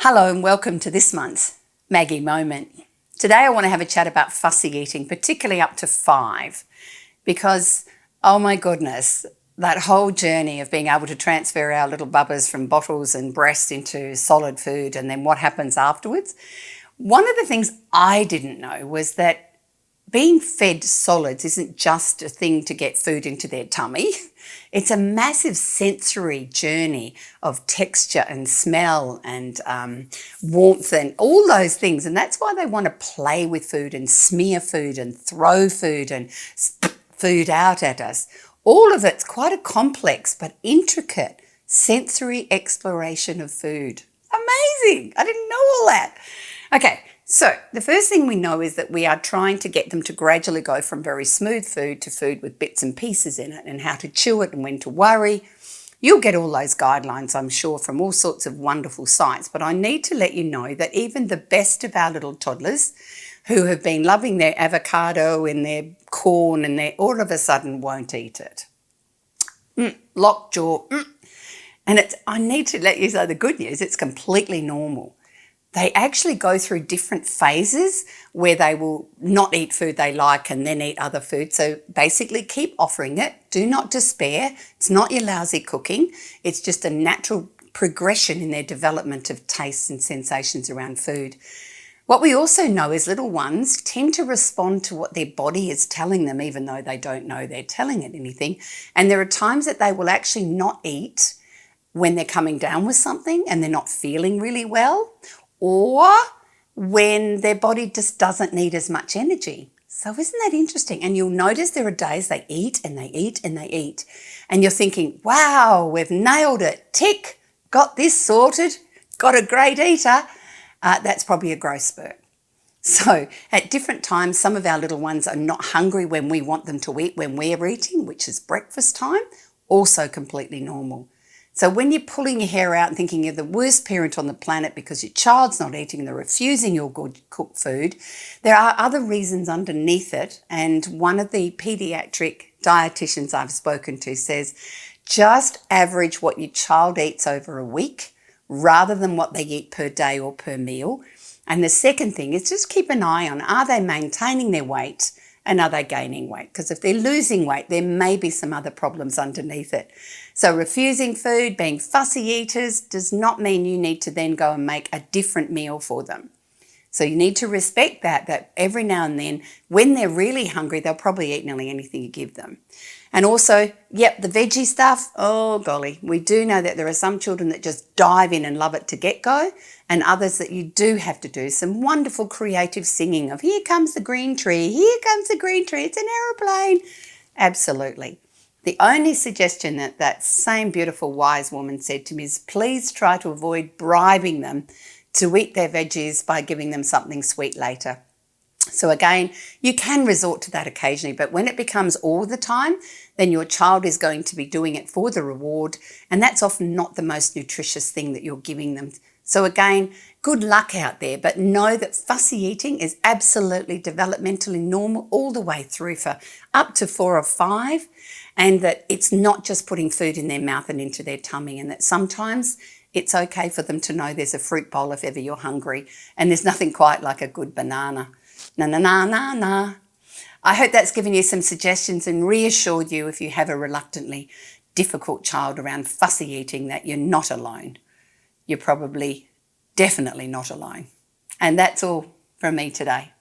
Hello and welcome to this month's Maggie Moment. Today I want to have a chat about fussy eating, particularly up to 5, because, oh my goodness, that whole journey of being able to transfer our little bubbers from bottles and breast into solid food and then what happens afterwards. One of the things I didn't know was that being fed solids isn't just a thing to get food into their tummy. It's a massive sensory journey of texture and smell and warmth and all those things. And that's why they want to play with food and smear food and throw food and spit food out at us. All of it's quite a complex but intricate sensory exploration of food. Amazing! I didn't know all that. Okay. So the first thing we know is that we are trying to get them to gradually go from very smooth food to food with bits and pieces in it and how to chew it and when to worry. You'll get all those guidelines, I'm sure, from all sorts of wonderful sites. But I need to let you know that even the best of our little toddlers who have been loving their avocado and their corn and they all of a sudden won't eat it. Lockjaw. And I need to let you know the good news, it's completely normal. They actually go through different phases where they will not eat food they like and then eat other food. So basically keep offering it. Do not despair. It's not your lousy cooking. It's just a natural progression in their development of tastes and sensations around food. What we also know is little ones tend to respond to what their body is telling them, even though they don't know they're telling it anything. And there are times that they will actually not eat when they're coming down with something and they're not feeling really well, or when their body just doesn't need as much energy. So isn't that interesting? And you'll notice there are days they eat and they eat and they eat. And you're thinking, wow, we've nailed it. Tick, got this sorted, got a great eater. That's probably a growth spurt. So at different times, some of our little ones are not hungry when we want them to eat when we're eating, which is breakfast time, also completely normal. So when you're pulling your hair out and thinking you're the worst parent on the planet because your child's not eating and they're refusing your good cooked food, there are other reasons underneath it. And one of the pediatric dietitians I've spoken to says, just average what your child eats over a week rather than what they eat per day or per meal. And the second thing is just keep an eye on, are they maintaining their weight and are they gaining weight? Because if they're losing weight, there may be some other problems underneath it. So refusing food, being fussy eaters does not mean you need to then go and make a different meal for them. So you need to respect that every now and then, when they're really hungry, they'll probably eat nearly anything you give them. And also, yep, the veggie stuff, oh golly, we do know that there are some children that just dive in and love it to get go, and others that you do have to do some wonderful creative singing of here comes the green tree, here comes the green tree, it's an aeroplane. Absolutely. The only suggestion that that same beautiful wise woman said to me is please try to avoid bribing them to eat their veggies by giving them something sweet later. So again, you can resort to that occasionally, but when it becomes all the time, then your child is going to be doing it for the reward, and that's often not the most nutritious thing that you're giving them. So again, good luck out there, but know that fussy eating is absolutely developmentally normal all the way through for up to 4 or 5, and that it's not just putting food in their mouth and into their tummy, and that sometimes it's okay for them to know there's a fruit bowl if ever you're hungry, and there's nothing quite like a good banana. Na. I hope that's given you some suggestions and reassured you if you have a reluctantly difficult child around fussy eating that you're not alone. You're probably definitely not alone. And that's all from me today.